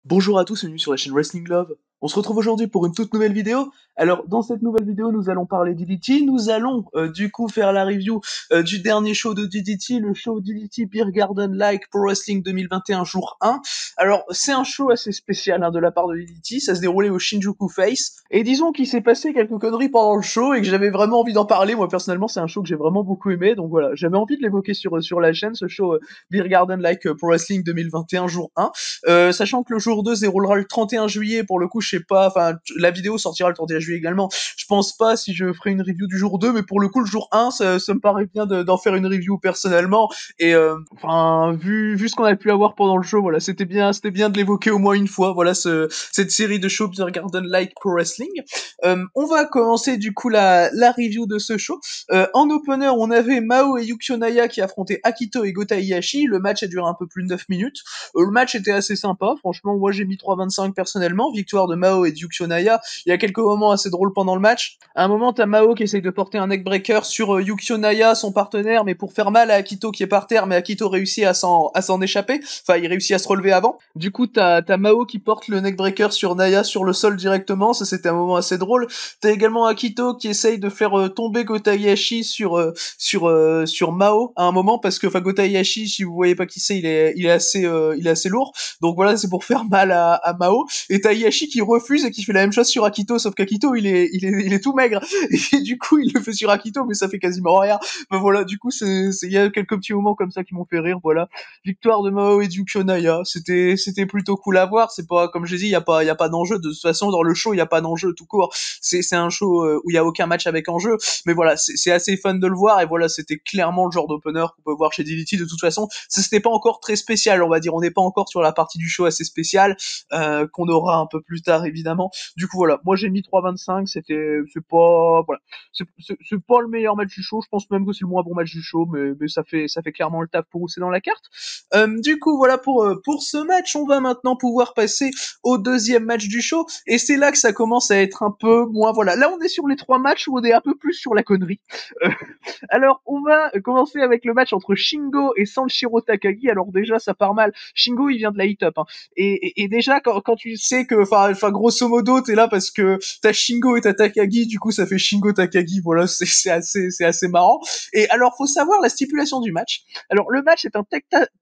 Bonjour à tous, bienvenue sur la chaîne Wrestling Love. On se retrouve aujourd'hui pour une toute nouvelle vidéo. Alors, dans cette nouvelle vidéo, nous allons parler d'DDT. Nous allons, du coup, faire la review du dernier show de DDT, le show DDT Beer Garden Like Pro Wrestling 2021 jour 1. Alors, c'est un show assez spécial de la part de DDT. Ça se déroulait au Shinjuku Face. Et disons qu'il s'est passé quelques conneries pendant le show et que j'avais vraiment envie d'en parler. Moi, personnellement, c'est un show que j'ai vraiment beaucoup aimé. Donc voilà, j'avais envie de l'évoquer sur la chaîne, ce show Beer Garden Like Pro Wrestling 2021 jour 1. Sachant que le jour 2 se déroulera le 31 juillet, pour le coup, je sais pas, enfin, la vidéo sortira le 31 juillet également. Je pense pas si je ferai une review du jour 2, mais pour le coup, le jour 1, ça me paraît bien d'en faire une review personnellement. Et, enfin, vu ce qu'on a pu avoir pendant le show, voilà, c'était bien de l'évoquer au moins une fois, voilà, cette série de shows Beer Garden Like Pro Wrestling. On va commencer, du coup, la review de ce show. En opener, on avait Mao et Yukio Naya qui affrontaient Akito et Gota Ihashi. Le match a duré un peu plus de 9 minutes. Le match était assez sympa, franchement, moi j'ai mis 3,25 personnellement, victoire de Mao et de Yukio Naya. Il y a quelques moments assez drôles pendant le match. À un moment, t'as Mao qui essaye de porter un neckbreaker sur Yukio Naya, son partenaire, mais pour faire mal à Akito qui est par terre, mais Akito réussit à s'en échapper. Enfin, il réussit à se relever avant. Du coup, t'as Mao qui porte le neckbreaker sur Naya sur le sol directement, ça c'était un moment assez drôle. T'as également Akito qui essaye de faire tomber Gota Ihashi sur Mao à un moment, parce que, enfin, Gota Ihashi, si vous voyez pas qui c'est, il est assez lourd. Donc voilà, c'est pour faire mal à Mao. Et t'as Ihashi qui refuse et qui fait la même chose sur Akito, sauf qu'Akito, il est tout maigre. Et du coup, il le fait sur Akito, mais ça fait quasiment rien. Ben voilà, du coup, il y a quelques petits moments comme ça qui m'ont fait rire, voilà. Victoire de Mao et Yukio Naya. C'était plutôt cool à voir. C'est pas, comme j'ai dit, il y a pas d'enjeu. De toute façon, dans le show, il y a pas d'enjeu tout court. C'est un show où il y a aucun match avec enjeu. Mais voilà, c'est assez fun de le voir. Et voilà, c'était clairement le genre d'opener qu'on peut voir chez DDT. De toute façon, c'était pas encore très spécial, on va dire. On n'est pas encore sur la partie du show assez spéciale, qu'on aura un peu plus tard, évidemment. Du coup, voilà. Moi, j'ai mis 3,25. C'est pas, voilà. C'est pas le meilleur match du show. Je pense même que c'est le moins bon match du show, mais ça fait clairement le taf pour où c'est dans la carte. Du coup, voilà pour ce match. On va maintenant pouvoir passer au deuxième match du show. Et c'est là que ça commence à être un peu moins, voilà. Là, on est sur les trois matchs où on est un peu plus sur la connerie. Euh, alors, on va commencer avec le match entre Shingo et Sanshiro Takagi. Alors déjà, ça part mal. Shingo, il vient de la hit-up. Hein. Et déjà, quand tu sais que, enfin, grosso modo, t'es là parce que t'as Shingo et t'as Takagi, du coup, ça fait Shingo Takagi. Voilà, c'est assez marrant. Et alors, faut savoir la stipulation du match. Alors, le match est un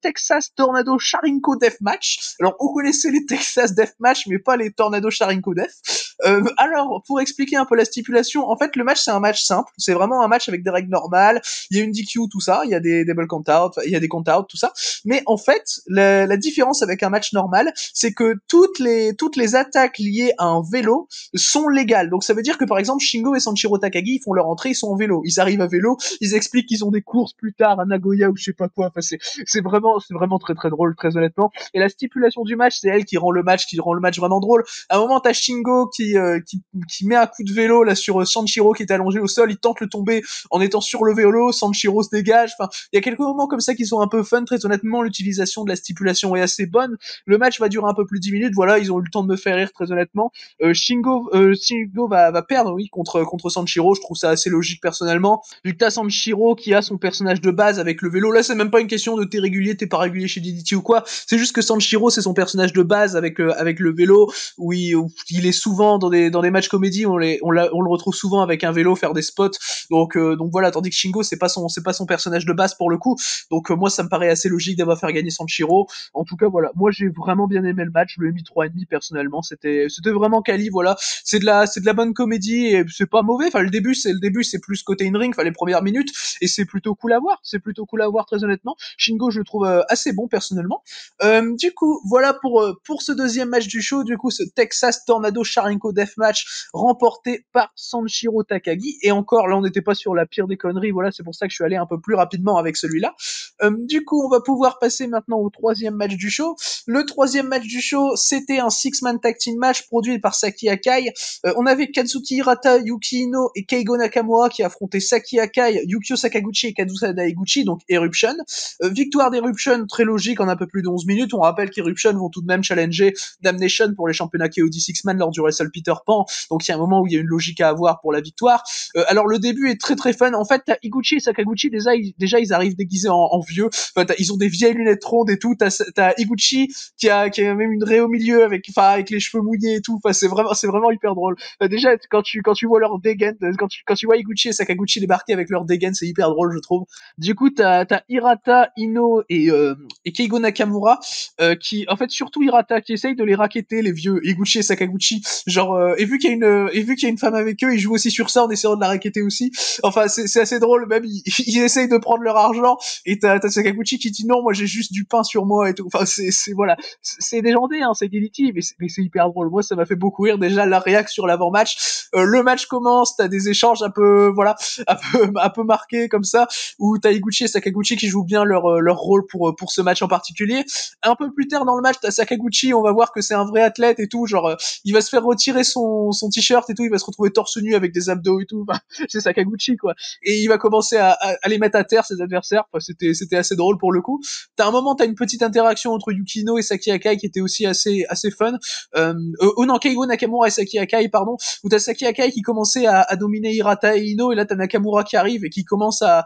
Texas Tornado Sharinko Death Match. Alors, on connaissait les Texas Death Match, mais pas les Tornado Sharinko Death. Alors, pour expliquer un peu la stipulation, en fait, le match, c'est un match simple. C'est vraiment un match avec des règles normales. Il y a une DQ, tout ça. Il y a des double count-out, il y a des count-out, tout ça. Mais en fait, la différence avec un match normal, c'est que toutes les attaques liées à un vélo sont légales. Donc, ça veut dire que, par exemple, Shingo et Sanshiro Takagi, ils font leur entrée, ils sont en vélo. Ils arrivent à vélo, ils expliquent qu'ils ont des courses plus tard à Nagoya ou je sais pas quoi. Enfin, c'est vraiment très très drôle, très honnêtement. Et la stipulation du match, c'est elle qui rend le match vraiment drôle. À un moment, t'as Shingo qui met un coup de vélo là sur Sanshiro qui est allongé au sol, il tente le tomber en étant sur le vélo, Sanshiro se dégage. Enfin, il y a quelques moments comme ça qui sont un peu fun. Très honnêtement, l'utilisation de la stipulation est assez bonne. Le match va durer un peu plus de 10 minutes. Voilà, ils ont eu le temps de me faire rire, très honnêtement. Shingo va perdre, oui, contre Sanshiro. Je trouve ça assez logique personnellement. Vu que t'as Sanshiro qui a son personnage de base avec le vélo, là c'est même pas une question de t'es régulier, t'es pas régulier chez DDT ou quoi. C'est juste que Sanshiro c'est son personnage de base avec le vélo, où il est souvent dans des matchs comédie, on le retrouve souvent avec un vélo faire des spots. Donc voilà, tandis que Shingo c'est pas son personnage de base pour le coup. Donc moi ça me paraît assez logique d'avoir fait gagner Sanshiro. En tout cas voilà, moi j'ai vraiment bien aimé le match, je lui ai mis 3,5 personnellement, c'était vraiment quali, voilà. C'est de la bonne comédie et c'est pas mauvais. Enfin le début c'est plus côté in-ring, enfin les premières minutes, et c'est plutôt cool à voir. C'est plutôt cool à voir, très honnêtement. Shingo je le trouve assez bon personnellement. Du coup voilà pour ce deuxième match du show, du coup ce Texas Tornado Sharinko Deathmatch remporté par Sanshiro Takagi. Et encore là on n'était pas sur la pire des conneries, voilà, c'est pour ça que je suis allé un peu plus rapidement avec celui-là. Du coup on va pouvoir passer maintenant au troisième match du show. Le troisième match du show, c'était un six-man tag team match produit par Saki Akai. On avait Kazuki Hirata, Yuki Ino et Keigo Nakamura qui affrontaient Saki Akai, Yukio Sakaguchi et Kazusa Daiguchi, donc Eruption. Victoire d'Eruption, très logique, en un peu plus de 11 minutes. On rappelle qu'Eruption vont tout de même challenger Damnation pour les championnats KOD Six-Man lors du Wrestle Peter Pan, donc il y a un moment où il y a une logique à avoir pour la victoire. Alors le début est très très fun. En fait, t'as Higuchi et Sakaguchi, déjà ils arrivent déguisés en vieux. Enfin, ils ont des vieilles lunettes rondes et tout. T'as Higuchi qui a même une raie au milieu avec les cheveux mouillés et tout. Enfin, c'est vraiment hyper drôle. Déjà, quand tu vois leur dégaine, quand tu vois Higuchi et Sakaguchi débarquer avec leur dégaine, c'est hyper drôle, je trouve. Du coup, t'as Hirata, Ino et Keigo Nakamura, en fait, surtout Hirata, qui essaye de les racketter, les vieux Higuchi et Sakaguchi. Genre, et vu qu'il y a une femme avec eux, ils jouent aussi sur ça en essayant de la racketter aussi. Enfin, c'est assez drôle, même, ils essayent de prendre leur argent, et t'as Sakaguchi qui dit non, moi j'ai juste du pain sur moi et tout. Enfin, voilà. C'est déjanté, hein, c'est Guilty, mais c'est hyper drôle. Moi, ça m'a fait beaucoup rire. Déjà, la réaction sur l'avant-match. Le match commence, t'as des échanges un peu, voilà, un peu marqués comme ça, où t'as Higuchi et Sakaguchi qui jouent bien leur rôle pour ce match en particulier. Un peu plus tard dans le match, t'as Sakaguchi, on va voir que c'est un vrai athlète et tout, genre, il va se faire retirer son t-shirt et tout, il va se retrouver torse nu avec des abdos et tout. Enfin, c'est Sakaguchi, quoi. Et il va commencer à les mettre à terre, ses adversaires. Enfin, c'était assez drôle pour le coup. T'as un moment, t'as une petite interaction entre Yukino et Saki Akai qui était aussi assez fun. Oh non, Keigo Nakamura et Saki Akai, pardon, où t'as Saki Akai qui commençait à dominer Hirata et Ino, et là t'as Nakamura qui arrive et qui commence à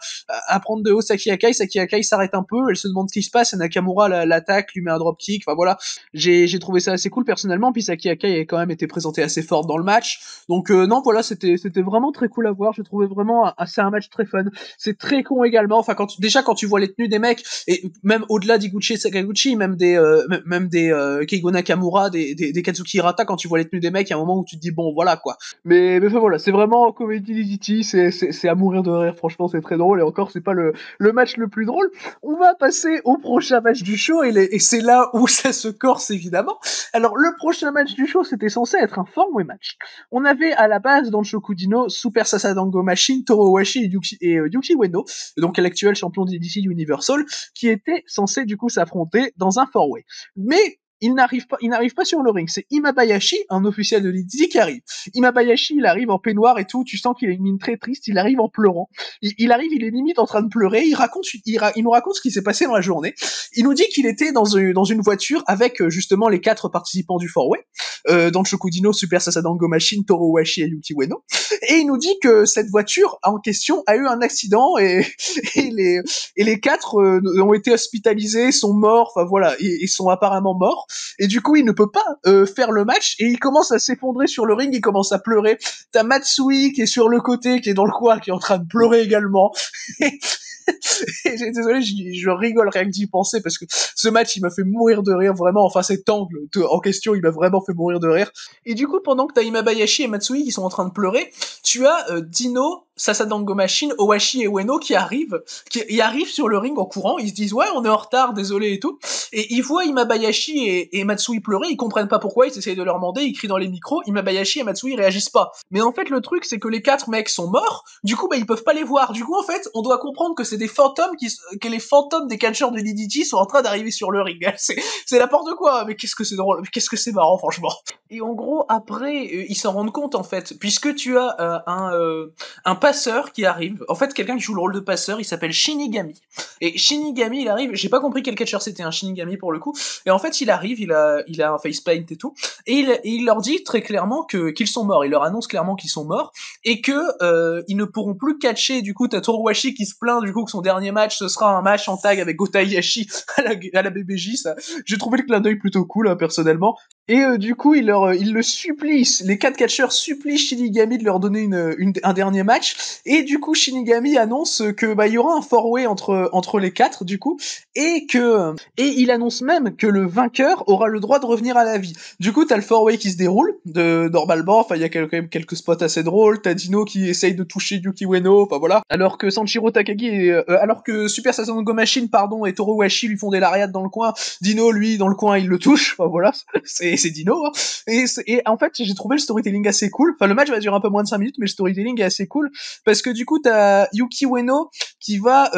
prendre de haut Saki Akai. Saki Akai s'arrête un peu, elle se demande ce qui se passe, et Nakamura l'attaque, lui met un dropkick. Enfin voilà, j'ai trouvé ça assez cool personnellement. Puis Saki Akai a quand même été présenté assez fort dans le match. Donc non, voilà, c'était vraiment très cool à voir. J'ai trouvé vraiment c'est un match très fun. C'est très con également. Enfin, quand tu vois les tenues des mecs, et même au-delà d'Higuchi et Sakaguchi, même des Keigo Nakamura, des Katsuki Hirata, quand tu vois les tenues des mecs, il y a un moment où tu te dis bon, voilà quoi. Mais enfin voilà, c'est vraiment comédie d'Iditi, c'est à mourir de rire. Franchement, c'est très drôle, et encore, c'est pas le match le plus drôle. On va passer au prochain match du show, et c'est là où ça se corse évidemment. Alors, le prochain match du show, c'était censé être un four-way match. On avait à la base dans le Shokudino Super Sasadango Machine, Torohashi et Yuki Ueno, donc l'actuel champion d'DDT Universal, qui étaient censés du coup s'affronter dans un four-way. Mais il n'arrive pas sur le ring. C'est Imabayashi, un officiel de DDT, qui arrive. Imabayashi, il arrive en peignoir et tout. Tu sens qu'il a une mine très triste. Il arrive en pleurant. Il arrive, il est limite en train de pleurer. Il nous raconte ce qui s'est passé dans la journée. Il nous dit qu'il était dans une voiture avec justement les 4 participants du four-way, dans le Shokudino Super Sasadango Machine, Torohashi et Yuki Ueno. Et il nous dit que cette voiture en question a eu un accident, et les 4 ont été hospitalisés, sont morts. Enfin voilà, ils sont apparemment morts. Et du coup, il ne peut pas faire le match, et il commence à s'effondrer sur le ring, il commence à pleurer. T'as Matsui qui est sur le côté, qui est dans le coin, qui est en train de pleurer également. Désolé, je rigole rien que d'y penser, parce que ce match, il m'a fait mourir de rire, vraiment. Enfin, cet angle en question, il m'a vraiment fait mourir de rire. Et du coup, pendant que t'as Imabayashi et Matsui qui sont en train de pleurer, tu as Dino, Sasadango Machine, Owashi et Ueno qui arrivent sur le ring en courant. Ils se disent ouais, on est en retard, désolé et tout. Et ils voient Imabayashi et Matsui pleurer, ils comprennent pas pourquoi, ils essayent de leur demander, ils crient dans les micros, Imabayashi et Matsui réagissent pas. Mais en fait, le truc, c'est que les 4 mecs sont morts, du coup, ils peuvent pas les voir. Du coup, en fait, on doit comprendre que c'est des fantômes que les fantômes des catcheurs de DDT sont en train d'arriver sur le ring. C'est n'importe quoi, mais qu'est-ce que c'est drôle, mais qu'est-ce que c'est marrant, franchement. Et en gros, après, ils s'en rendent compte, en fait, puisque tu as un passeur qui arrive, en fait, quelqu'un qui joue le rôle de passeur, il s'appelle Shinigami. Et Shinigami, il arrive, j'ai pas compris quel catcheur c'était, un Shinigami pour le coup, et en fait, il arrive, il a un facepaint et tout, et il leur dit très clairement qu'ils sont morts, il leur annonce clairement qu'ils sont morts, et que ils ne pourront plus catcher. Du coup, t'as Torohashi qui se plaint du coup que son dernier match, ce sera un match en tag avec Gota Hayashi à la BBJ, ça. J'ai trouvé le clin d'œil plutôt cool, hein, personnellement. Et du coup, il le supplie, les 4 catcheurs supplient Shinigami de leur donner un dernier match, et du coup, Shinigami annonce que il y aura un four-way entre les 4, du coup, et il annonce même que le vainqueur aura le droit de revenir à la vie. Du coup, t'as le four-way qui se déroule, normalement, enfin, il y a quand même quelques spots assez drôles, t'as Dino qui essaye de toucher Yuki Ueno, enfin voilà, alors que Sanshiro Takagi alors que Super Sasadango Machine, pardon, et Torohashi lui font des lariats dans le coin, Dino, lui, dans le coin, il le touche, enfin voilà, c'est Dino, hein. Et en fait, j'ai trouvé le storytelling assez cool. Enfin, le match va durer un peu moins de 5 minutes, mais le storytelling est assez cool, parce que du coup, t'as Yuki Ueno qui va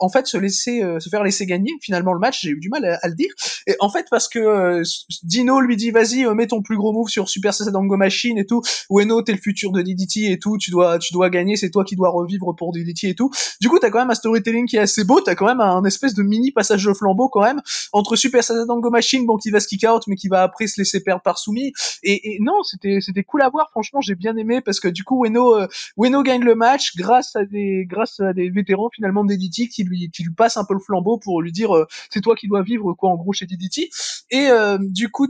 en fait se faire laisser gagner finalement le match. J'ai eu du mal à le dire. Et en fait, parce que Dino lui dit vas-y, mets ton plus gros move sur Super Sasadango Machine et tout. Ueno, t'es le futur de DDT et tout. Tu dois gagner. C'est toi qui dois revivre pour DDT et tout. Du coup, t'as quand même un storytelling qui est assez beau. T'as quand même un espèce de mini passage de flambeau quand même entre Super Sasadango Machine ring, bon, qui va se kick out, mais qui va après se laisser perdre par Sumi. Et non, c'était cool à voir. Franchement, j'ai bien aimé parce que du coup, Ueno gagne le match grâce à des vétérans finalement de DDT qui lui passent un peu le flambeau pour lui dire c'est toi qui dois vivre quoi en gros chez DDT. Et du coup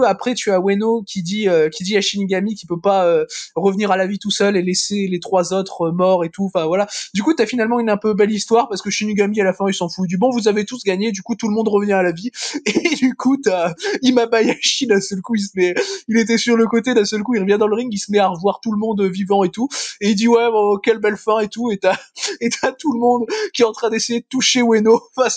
après tu as Ueno qui dit à Shinigami qu'il peut pas revenir à la vie tout seul et laisser les trois autres morts et tout. Enfin voilà. Du coup, t'as finalement une un peu belle histoire parce que Shinigami à la fin il s'en fout. Du bon, vous avez tous gagné. Du coup, tout le monde revient à la vie. Et du coup, t'as Imabayashi d'un seul coup il était sur le côté d'un seul coup, il revient dans le ring, il se met à revoir tout le monde vivant et tout. Et il dit ouais, bon, quelle belle fin et tout. Et t'as tout le monde qui est en train d'essayer de toucher Ueno. Enfin,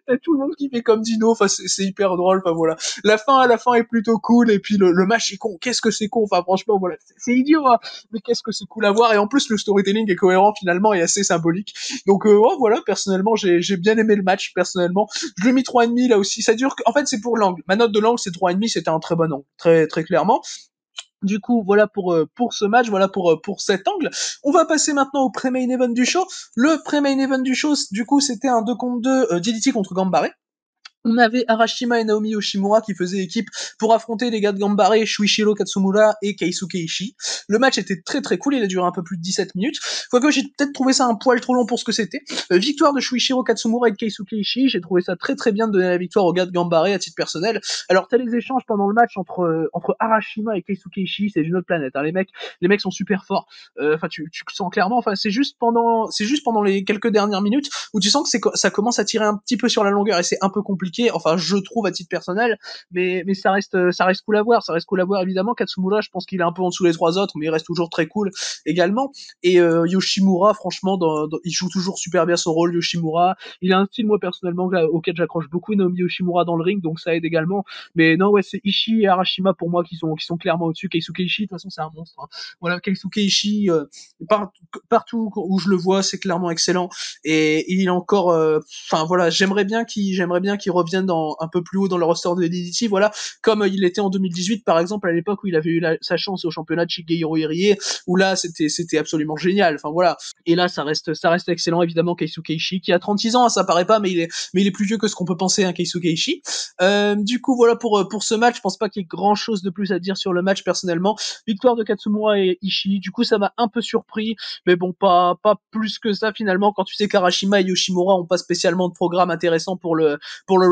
t'as tout le monde qui fait comme Dino. Enfin, c'est hyper drôle. Enfin voilà. La fin est plutôt cool. Et puis le match est con. Qu'est-ce que c'est con. Enfin franchement voilà, c'est idiot. Hein, mais qu'est-ce que c'est cool à voir. Et en plus le storytelling est cohérent finalement et assez symbolique. Donc ouais, voilà. Personnellement, j'ai bien aimé le match. Personnellement, je lui ai mis 3,5 là aussi. Ça dure. En fait, c'est pour l'angle. Ma note de l'angle c'est 3,5. C'était un très bon angle. Très très clairement. Du coup, voilà pour ce match, voilà pour cet angle. On va passer maintenant au pré-main event du show. Le pré-main event du show, du coup, c'était un 2 contre 2 DDT contre Gambare. On avait Arashima et Naomi Yoshimura qui faisaient équipe pour affronter les gars de Gambare, Shuichiro Katsumura et Keisuke Ishii. Le match était très très cool, il a duré un peu plus de 17 minutes. Quoique j'ai peut-être trouvé ça un poil trop long pour ce que c'était. Victoire de Shuichiro Katsumura et de Keisuke Ishii, j'ai trouvé ça très très bien de donner la victoire aux gars de Gambare à titre personnel. Alors t'as les échanges pendant le match entre Arashima et Keisuke Ishii, c'est une autre planète. Hein. Les mecs sont super forts. Enfin tu sens clairement. Enfin c'est juste pendant les quelques dernières minutes où tu sens que ça commence à tirer un petit peu sur la longueur et c'est un peu compliqué. Enfin, je trouve à titre personnel, mais ça reste cool à voir. Ça reste cool à voir évidemment. Katsumura, je pense qu'il est un peu en dessous des trois autres, mais il reste toujours très cool également. Et Yoshimura, franchement, il joue toujours super bien son rôle. Yoshimura, il a un style moi personnellement auquel j'accroche beaucoup. Naomi Yoshimura dans le ring, donc ça aide également. Mais non, ouais, c'est Ishii et Arashima pour moi qui sont clairement au-dessus. Keisuke Ishii, de toute façon, c'est un monstre. Hein. Voilà, Keisuke Ishii, partout où je le vois, c'est clairement excellent. Et il est encore, enfin voilà, j'aimerais bien qu'il revienne un peu plus haut dans le roster de DDT, voilà, comme il était en 2018 par exemple, à l'époque où il avait eu sa chance au championnat de Shigeru Irie, où là c'était absolument génial. Enfin voilà. Et là ça reste excellent évidemment. Keisuke Ishii qui a 36 ans, hein, ça paraît pas, mais il est plus vieux que ce qu'on peut penser, hein, Keisuke Ishii. Du coup voilà pour ce match, je pense pas qu'il y ait grand chose de plus à dire sur le match personnellement. Victoire de Katsumura et Ishii, du coup ça m'a un peu surpris, mais bon pas plus que ça finalement quand tu sais qu'Arashima et Yoshimura ont pas spécialement de programme intéressant pour le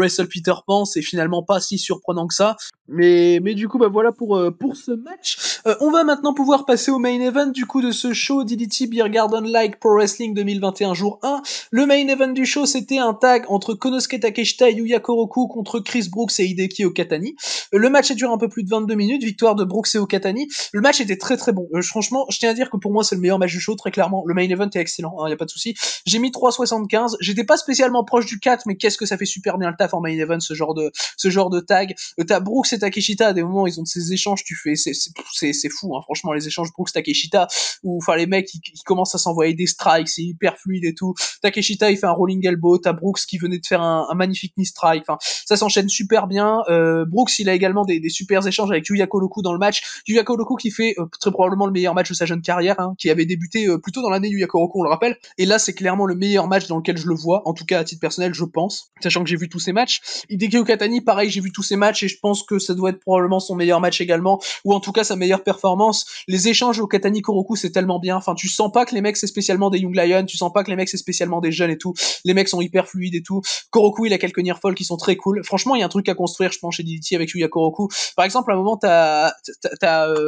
Wrestle Peter Pan, c'est finalement pas si surprenant que ça. Mais du coup, bah voilà pour ce match. On va maintenant pouvoir passer au main event du coup de ce show DDT Beer Garden Like Pro Wrestling 2021 jour 1. Le main event du show, c'était un tag entre Konosuke Takeshita et Yuya Koroku contre Chris Brooks et Hideki Okatani. Le match a duré un peu plus de 22 minutes, victoire de Brooks et Okatani. Le match était très très bon. Franchement, je tiens à dire que pour moi, c'est le meilleur match du show, très clairement. Le main event est excellent, hein, y a pas de souci. J'ai mis 3,75. J'étais pas spécialement proche du 4, mais qu'est-ce que ça fait super bien le taf en main event, ce genre de tag. T'as Brooks et Takeshita, à des moments, ils ont de ces échanges, tu fais, c'est fou, hein, franchement, les échanges Brooks-Takeshita, où, enfin, les mecs, ils commencent à s'envoyer des strikes, c'est hyper fluide et tout. Takeshita, il fait un rolling elbow, t'as Brooks qui venait de faire un magnifique knee strike, enfin, ça s'enchaîne super bien. Brooks, il a également des super échanges avec Yuya Koroku dans le match. Yuya Koroku qui fait très probablement le meilleur match de sa jeune carrière, hein, qui avait débuté plutôt dans l'année Yuya Koroku, on le rappelle. Et là, c'est clairement le meilleur match dans lequel je le vois, en tout cas à titre personnel, je pense, sachant que j'ai vu tous ses matchs. Hideki Okatani, pareil, j'ai vu tous ses matchs et je pense que ça doit être probablement son meilleur match également, ou en tout cas sa meilleure performance. Les échanges Okatani-Koroku, c'est tellement bien. Enfin, tu sens pas que les mecs c'est spécialement des Young Lions, tu sens pas que les mecs c'est spécialement des jeunes et tout. Les mecs sont hyper fluides et tout. Koroku, il a quelques nearfalls qui sont très cool. Franchement, il y a un truc à construire, je pense, chez DDT avec Yuya Koroku. Par exemple, à un moment, t'as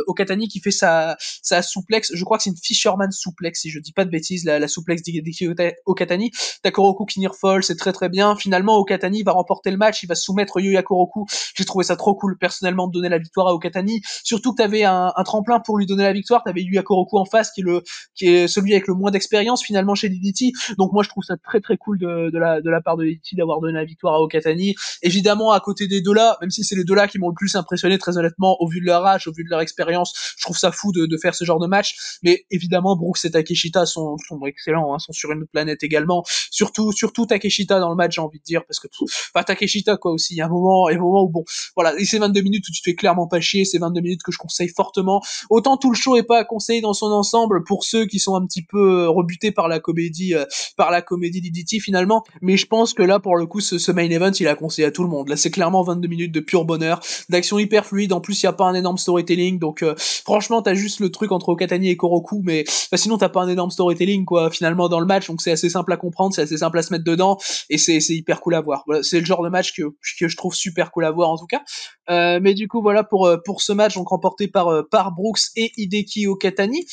Okatani qui fait sa souplex. Je crois que c'est une Fisherman souplex, si je dis pas de bêtises, la souplex d'Hideki Okatani. T'as Koroku qui nearfall, c'est très très bien. Finalement, Okatani va remporter le match, il va soumettre Yuya Koroku. J'ai trouvé ça trop cool, personnellement, de donner la victoire à Okatani. Surtout que t'avais un tremplin pour lui donner la victoire. T'avais Yuya Koroku en face, qui est celui avec le moins d'expérience, finalement, chez DDT. Donc moi, je trouve ça très très cool de la part de DDT d'avoir donné la victoire à Okatani. Évidemment, à côté des deux là, même si c'est les deux là qui m'ont le plus impressionné, très honnêtement, au vu de leur âge, au vu de leur expérience, je trouve ça fou de faire ce genre de match. Mais évidemment, Brooks et Takeshita sont excellents, hein, sont sur une autre planète également. Surtout Takeshita dans le match, j'ai envie de dire, parce que enfin Takeshita quoi aussi. Il y a un moment où bon, voilà, c'est 22 minutes où tu te fais clairement pas chier, c'est 22 minutes que je conseille fortement. Autant tout le show est pas à conseiller dans son ensemble pour ceux qui sont un petit peu rebutés par la comédie d'Idity finalement, mais je pense que là pour le coup ce main event il a conseillé à tout le monde. Là c'est clairement 22 minutes de pur bonheur, d'action hyper fluide, en plus il y a pas un énorme storytelling, donc franchement t'as juste le truc entre Okatani et Koroku, mais bah, sinon t'as pas un énorme storytelling quoi finalement dans le match, donc c'est assez simple à comprendre, c'est assez simple à se mettre dedans, et c'est hyper cool à voir. Voilà, c'est le genre de match que je trouve super cool à voir en tout cas. Mais du coup voilà pour ce match donc remporté par Brooks et Hideki Okatani.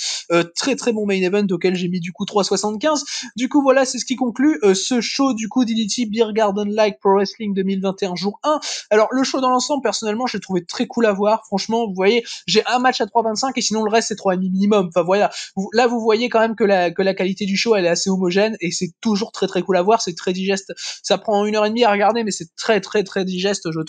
Très très bon main event auquel j'ai mis du coup 3,75. Du coup voilà c'est ce qui conclut ce show du coup d'Elite Beer Garden Like Pro Wrestling 2021 jour 1. Alors le show dans l'ensemble personnellement je l'ai trouvé très cool à voir. Franchement vous voyez j'ai un match à 3,25 et sinon le reste c'est 3,5 minimum. Enfin voilà, là vous voyez quand même que la qualité du show elle est assez homogène et c'est toujours très très cool à voir, c'est très digeste. Ça prend 1h30 à regarder mais c'est très très très digeste je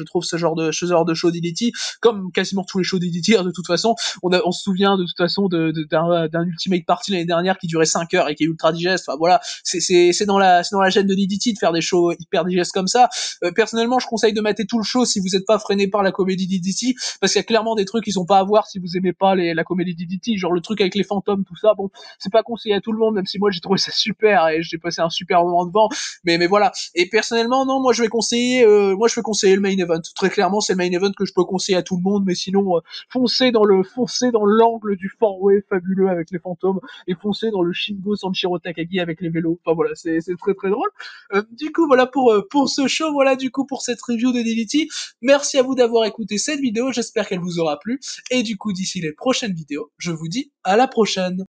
trouve ce genre de show d'Elite, comme quasiment tous les shows d'Elite de toute façon. On se souvient de toute façon d'un Ultimate Party l'année dernière qui durait 5 heures et qui est ultra digeste. Enfin voilà, c'est dans la gêne de l'Idity de faire des shows hyper digestes comme ça. Personnellement, je conseille de mater tout le show si vous n'êtes pas freiné par la comédie d'Idity, parce qu'il y a clairement des trucs qui sont pas à voir si vous aimez pas la comédie d'Idity, genre le truc avec les fantômes, tout ça. Bon, c'est pas conseillé à tout le monde, même si moi j'ai trouvé ça super et j'ai passé un super moment devant. Mais voilà. Et personnellement, non, moi je vais conseiller le main event. Très clairement, c'est le main event que je peux conseiller à tout le monde, mais sinon foncez dans l'angle du four-way fabuleux avec les fantômes et foncez dans le Shingo Sanshiro Takagi avec les vélos. Enfin voilà, c'est très très drôle. Du coup voilà pour ce show, voilà du coup pour cette review de DDT. Merci à vous d'avoir écouté cette vidéo, j'espère qu'elle vous aura plu et du coup d'ici les prochaines vidéos, je vous dis à la prochaine.